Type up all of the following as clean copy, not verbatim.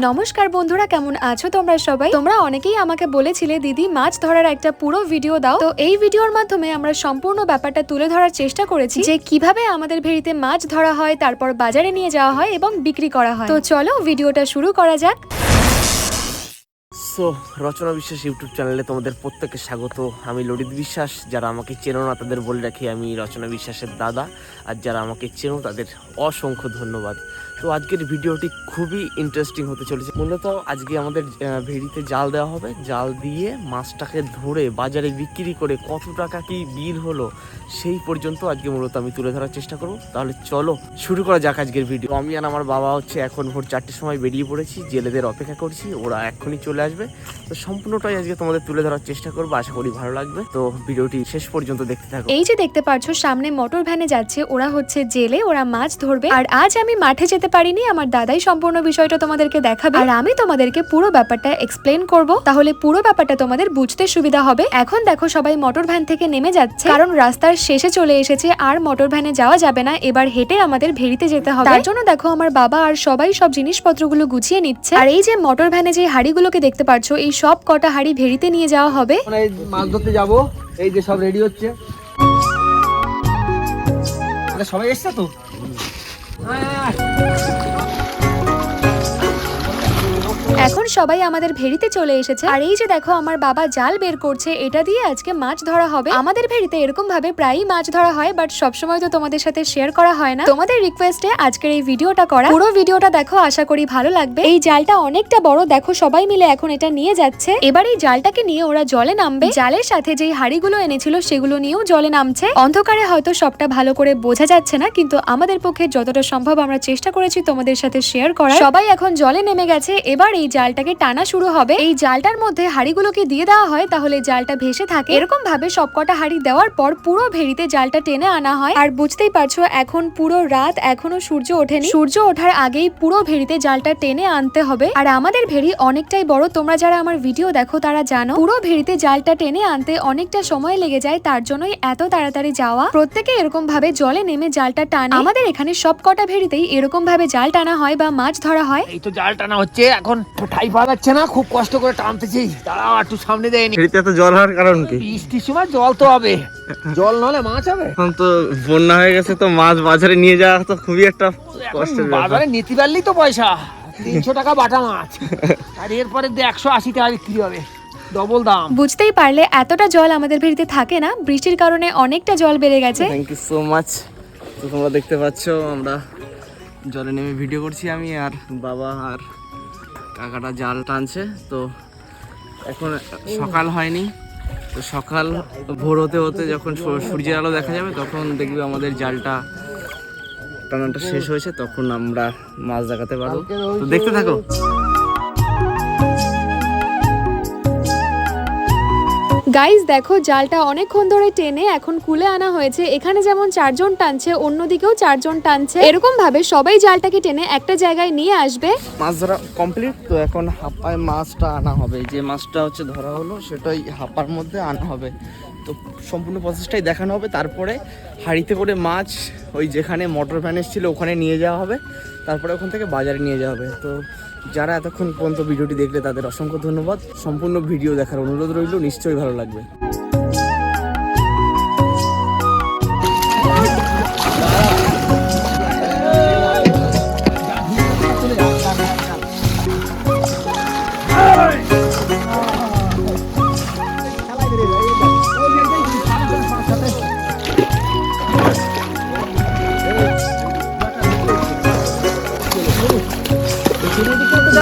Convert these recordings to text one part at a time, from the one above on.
নমস্কার বন্ধুরা, কেমন আছো তোমরা সবাই? তোমরা অনেকেই আমাকে বলেছিলে দিদি মাছ ধরার একটা পুরো ভিডিও দাও। তো এই ভিডিওর মাধ্যমে আমরা সম্পূর্ণ ব্যাপারটা তুলে ধরার চেষ্টা করেছি যে কিভাবে আমাদের ভেড়িতে মাছ ধরা হয়, তারপর বাজারে নিয়ে যাওয়া হয় এবং বিক্রি করা হয়। তো চলো ভিডিওটা শুরু করা যাক। সো রচনা বিশ্বাস ইউটিউব চ্যানেলে তোমাদের প্রত্যেককে স্বাগত। আমি ললিত বিশ্বাস। যারা আমাকে চেনো না তাদের বলে রাখি আমি রচনা বিশ্বাসের দাদা, আর যারা আমাকে চেনো তাদের অসংখ্য ধন্যবাদ। তো আজকের ভিডিওটি খুবই ইন্টারেস্টিং হতে চলেছে। মূলত আজকে আমাদের ভেড়িতে জাল দেওয়া হবে। জাল দিয়ে মাছটাকে ধরে বাজারে বিক্রি করে কত টাকা কি বিল হলো সেই পর্যন্ত আজকে মূলত আমি তুলে ধরার চেষ্টা করব। তাহলে চলো শুরু করা যাক আজকের ভিডিও। আমি আর আমার বাবা এখন ভোর 4টের সময় বেরিয়ে পড়েছি, জেলেদের অপেক্ষা করছি, ওরা এক্ষুনি চলে আসবে। তো সম্পূর্ণটাই আজকে তোমাদের তুলে ধরার চেষ্টা করবো, আশা করি ভালো লাগবে। তো ভিডিওটি শেষ পর্যন্ত দেখতে থাকো। এই যে দেখতে পাচ্ছ সামনে মোটর ভ্যানে যাচ্ছে, ওরা হচ্ছে জেলে, ওরা মাছ ধরবে। আর আজ আমি মাঠে যেতে পারিনি, আমার দাদাই সম্পূর্ণ বিষয়টা তোমাদেরকে দেখাবে আর আমি তোমাদেরকে পুরো ব্যাপারটা এক্সপ্লেন করব। তাহলে পুরো ব্যাপারটা তোমাদের বুঝতে সুবিধা হবে। এখন দেখো সবাই মোটর ভ্যান থেকে নেমে যাচ্ছে, কারণ রাস্তার শেষে চলে এসেছে, আর মোটর ভ্যানে যাওয়া যাবে না, এবার হেঁটে আমাদের ভেড়িতে যেতে হবে। তার জন্য দেখো আমার বাবা আর সবাই সব জিনিসপত্রগুলো গুছিয়ে নিচ্ছে। আর এই যে মোটর ভ্যানে যে হাড়িগুলোকে দেখতে পাচ্ছ, এই সব কটা হাড়ি ভেড়িতে নিয়ে যাওয়া হবে। মাছ ধরতে যাবো, এই যে সব রেডি হচ্ছে। সবাই এসছে তো? এখন সবাই আমাদের ভেড়িতে চলে এসেছে। আর এই যে দেখো আমার বাবা জাল বের করছে, এটা দিয়ে আজকে মাছ ধরা হবে। আমাদের ভেড়িতে এরকম ভাবে প্রায়ই মাছ ধরা হয়, বাট সবসময় তো তোমাদের সাথে শেয়ার করা হয় না। তোমাদের রিকোয়েস্টে আজকের এই ভিডিওটা করা। পুরো ভিডিওটা দেখো, আশা করি ভালো লাগবে। এই জালটা অনেকটা বড়, দেখো সবাই মিলে এখন এটা নিয়ে যাচ্ছে। এবার এই জালটাকে নিয়ে ওরা জলে নামবে। জালের সাথে যেই হাড়িগুলো এনেছিল সেগুলো নিয়েও জলে নামছে। অন্ধকারে হয়তো সবটা ভালো করে বোঝা যাচ্ছে না, কিন্তু আমাদের পক্ষে যতটা সম্ভব আমরা চেষ্টা করেছি তোমাদের সাথে শেয়ার করার। সবাই এখন জলে নেমে গেছে। এবার এই জালটাকে টানা শুরু হবে। এই জালটার মধ্যে হাড়িগুলোকে দিয়ে দেওয়া হয়, তাহলে জালটা ভেসে থাকে। এরকম ভাবে সবকটা হাড়ি দেওয়ার পর পুরো ভেড়িতে জালটা টেনে আনা হয়। আর বুঝতেই পারছো এখন পুরো রাত, এখনো সূর্য ওঠেনি। সূর্য ওঠার আগেই পুরো ভেড়িতে জালটা টেনে আনতে হবে। আর আমাদের ভেড়ি অনেকটাই বড়, তোমরা যারা আমার ভিডিও দেখো তারা জানো পুরো ভেড়িতে জালটা টেনে আনতে অনেকটা সময় লেগে যায়। তার জন্যই এত তাড়াতাড়ি যাওয়া। প্রত্যেকে এরকম ভাবে জলে নেমে জালটা টানে। আমাদের এখানে সবকটা ভেড়িতেই এরকম ভাবে জাল টানা হয় বা মাছ ধরা হয়। এই তো জাল টানা হচ্ছে, এখন ঠাই পাওয়া যাচ্ছে না, খুব কষ্ট করে টানতেছি। দাঁড়াও একটু সামনে দেয়নি। ভেড়িতে এত জল হওয়ার কারণ কি? বৃষ্টির সময় জল তো হবে, জল নলে মাছ হবে। এখন তো বন্যা হয়ে গেছে, তো মাছ বাজারে নিয়ে যাওয়া তো খুবই একটা কষ্টের ব্যাপার। বাজারে নিতে পারলেই তো পয়সা, 300 টাকা বাটা মাছ, আর এরপরে 180 টাকা বিক্রি হবে, ডবল দাম। বুঝতেই পারলে এতটা জল আমাদের ভেড়িতে থাকে না, বৃষ্টির কারণে অনেকটা জল বেড়ে গেছে। Thank you so much. তো তোমরা দেখতে পাচ্ছ আমরা জলে নেমে ভিডিও করছি, আমি আর বাবা আর কাকাটা জাল টানছে। তো এখন সকাল হয়নি, তো সকাল ভোর হতে হতে যখন সূর্যের আলো দেখা যাবে তখন দেখবে আমাদের জালটা টানাটা শেষ হয়েছে, তখন আমরা মাছ দেখাতে পারবো। তো দেখতে থাকো। গাইস দেখো জালটা অনেকক্ষণ ধরে টেনে এখন কুলে আনা হয়েছে। এখানে যেমন 4 জন টানছে, অন্যদিকেও 4 জন টানছে। এরকম ভাবে সবাই জালটাকে টেনে একটা জায়গায় নিয়ে আসবে। মাছ ধরা কমপ্লিট, তো এখন হাপ্পায় মাছটা আনা হবে। যে মাছটা হচ্ছে ধরা হলো সেটাই হাপ্পার মধ্যে আনা হবে। তো সম্পূর্ণ প্রসেসটাই দেখানো হবে। তারপরে হাঁড়িতে করে মাছ ওই যেখানে মোটর ভ্যান এসেছিলো ওখানে নিয়ে যাওয়া হবে, তারপরে ওখান থেকে বাজারে নিয়ে যাওয়া হবে। তো যারা এতক্ষণ পর্যন্ত ভিডিওটি দেখলে তাদের অসংখ্য ধন্যবাদ। সম্পূর্ণ ভিডিও দেখার অনুরোধ রইল, নিশ্চয়ই ভালো লাগবে।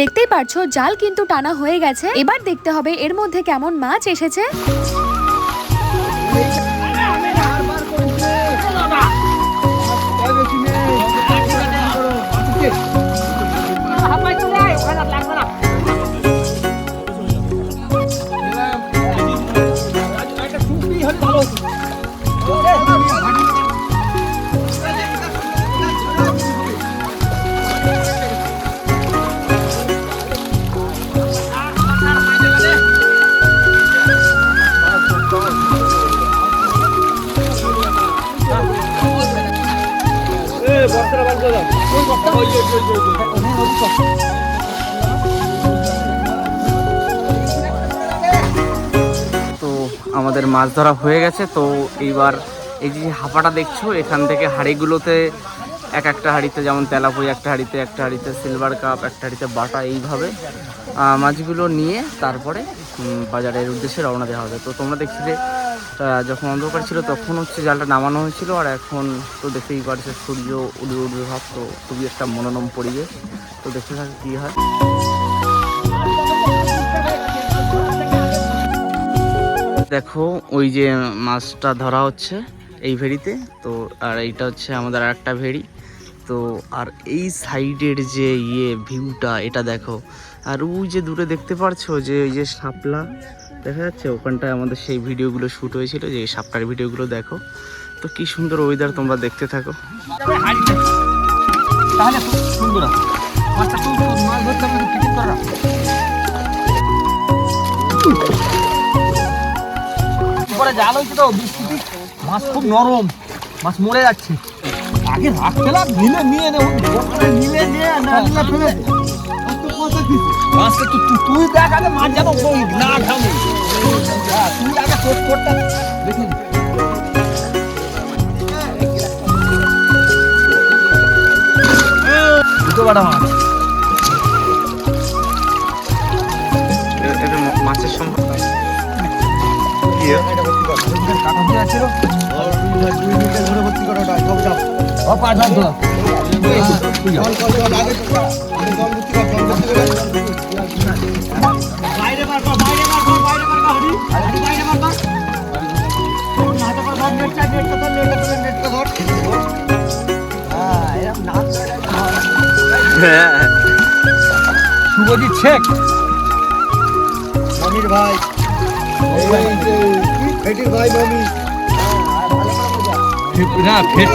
দেখতেই পারছো জাল কিন্তু টানা হয়ে গেছে। এবার দেখতে হবে এর মধ্যে কেমন মাছ এসেছে। তো আমাদের মাছ ধরা হয়ে গেছে। তো এইবার এই যে হাঁপাটা দেখছো, এখান থেকে হাঁড়িগুলোতে একটা হাঁড়িতে যেমন তেলাপুরি, একটা হাঁড়িতে সিলভার কাপ, একটা হাঁড়িতে বাটা, এইভাবে মাছগুলো নিয়ে তারপরে বাজারের উদ্দেশ্যে রওনা দেওয়া হবে। তো তোমরা দেখছিলে যখন অন্ধকার ছিল তখন হচ্ছে জালটা নামানো হয়েছিল, আর এখন তো দেখতেই পারছো সূর্য উঠবে ভাব। তো খুবই একটা মনোরম পরিবেশ। তো দেখতে থাকি কী হয়। দেখো ওই যে মাছটা ধরা হচ্ছে এই ভেড়িতে। তো আর এইটা হচ্ছে আমাদের আর একটা ভেড়ি। তো আর এই সাইডের যে ভিউটা এটা দেখো। আর ওই যে দূরে দেখতে পারছো যে ওই যে শাপলা দেখা যাচ্ছে, ওখানটায় আমাদের সেই ভিডিওগুলো শ্যুট হয়েছিল, যে সাপটার ভিডিওগুলো দেখো। তো কি সুন্দর ওয়েদার, তোমরা দেখতে থাকো। জাল হয়েছে তো বৃষ্টি, মাছ খুব নরম, মাছ মরে যাচ্ছে। আগে রাখতে লাগ নিলে নিয়ে নিলে নিয়ে না নিলে ফেলে মাছটা তুই দেখ আগে মাছ যেন না থামে। তুই আগে কোটটা দেখি দুটো বাটা মাছ। মাছের সম্পর্ক শুভজিৎ শেখ, মমির ভাই, ফেটির ভাই মমি। না ফেট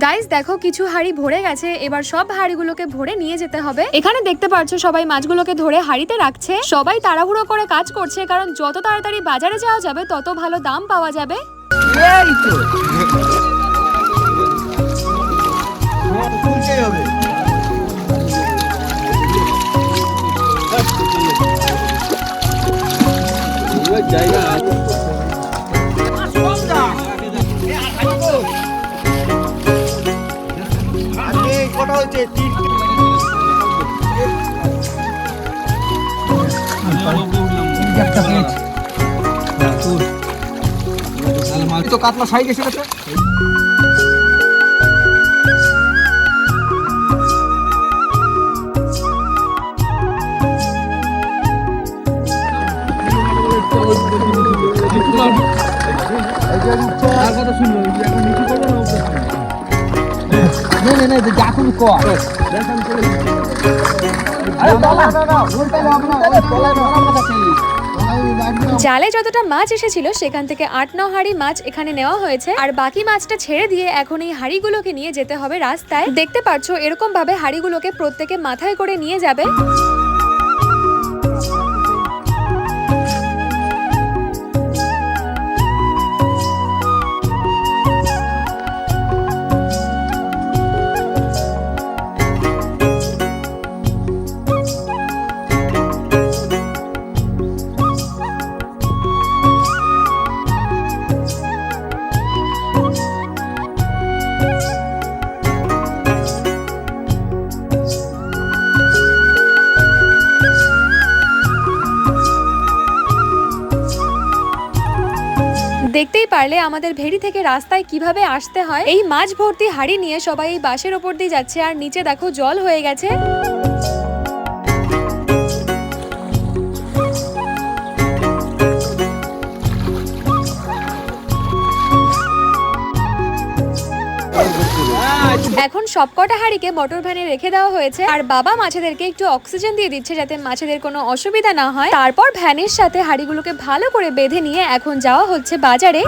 গাইস দেখো কিছু হাঁড়ি ভরে গেছে, এবার সব হাঁড়িগুলোকে ভরে নিয়ে যেতে হবে। এখানে দেখতে পাচ্ছ সবাই মাছগুলোকে ধরে হাঁড়িতে রাখছে। সবাই তাড়াহুড়ো করে কাজ করছে, কারণ যত তাড়াতাড়ি বাজারে যাওয়া যাবে তত ভালো দাম পাওয়া যাবে। কটা হয়েছে? তো কাতলা সাইজ এসে গেছে। জালে যতটা মাছ এসেছিল সেখান থেকে ৮-৯ হাঁড়ি মাছ এখানে নেওয়া হয়েছে, আর বাকি মাছটা ছেড়ে দিয়ে এখন এই হাঁড়িগুলোকে নিয়ে যেতে হবে রাস্তায়। দেখতে পাচ্ছ এরকম ভাবে হাঁড়িগুলোকে প্রত্যেকে মাথায় করে নিয়ে যাবে। দেখতেই পারলে আমাদের ভেড়ি থেকে রাস্তায় কিভাবে আসতে হয়। এই মাছ ভর্তি হাঁড়ি নিয়ে সবাই এই বাসের ওপর দিয়ে যাচ্ছে, আর নিচে দেখো জল হয়ে গেছে। এখন সবকটা হাঁড়িকে মোটর ভ্যানে রেখে দেওয়া হয়েছে, আর বাবা মাছেদেরকে একটু অক্সিজেন দিয়ে দিচ্ছে যাতে মাছেদের কোনো অসুবিধা না হয়। তারপর ভ্যানের সাথে হাঁড়িগুলোকে ভালো করে বেঁধে নিয়ে এখন যাওয়া হচ্ছে বাজারে।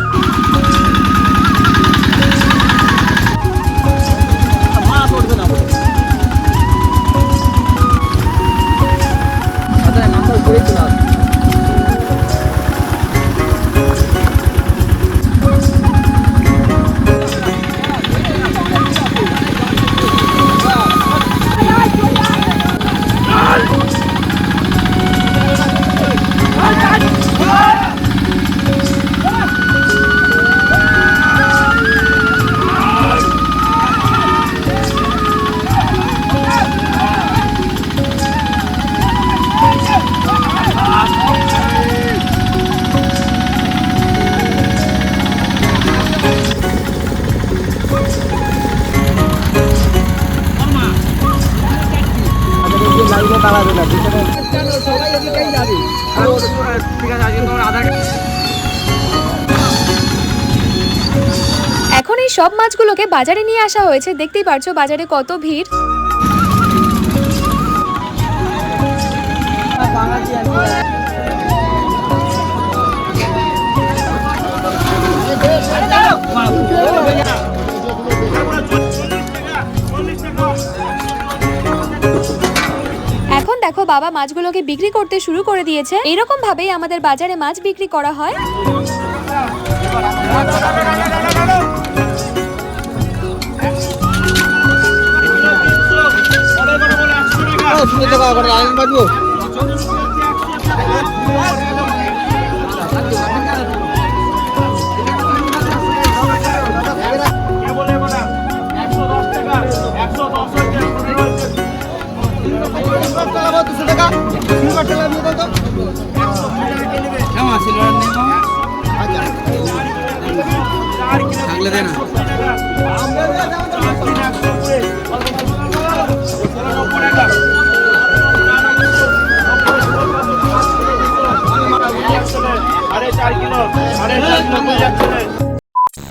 দাঁড়াবে না পিছনে সবাই এদিকেই যাবে। ঠিক আছে, আজকে তোমার আধার এখন এই সব মাছগুলোকে বাজারে নিয়ে আসা হয়েছে। দেখতেই পারছো বাজারে কত ভিড়। এখন দেখো বাবা মাছগুলোকে বিক্রি করতে শুরু করে দিয়েছে। এরকম ভাবেই আমাদের বাজারে মাছ বিক্রি করা হয়। 100 টাকা করে লাইন বাজবো থাকলে দে না।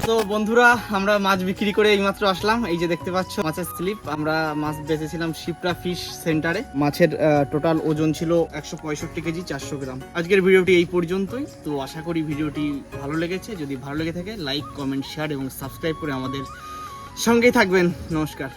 তো বন্ধুরা, আমরা মাছ বিক্রি করে এইমাত্র আসলাম। এই যে দেখতে পাচ্ছ মাছের স্লিপ। আমরা মাছ বেচেছিলাম শিপ্রা ফিশ সেন্টারে। মাছের টোটাল ওজন ছিল 165 কেজি 400 গ্রাম। আজকের ভিডিওটি এই পর্যন্তই। তো আশা করি ভিডিওটি ভালো লেগেছে। যদি ভালো লেগে থাকে লাইক, কমেন্ট, শেয়ার এবং সাবস্ক্রাইব করে আমাদের সঙ্গেই থাকবেন। নমস্কার।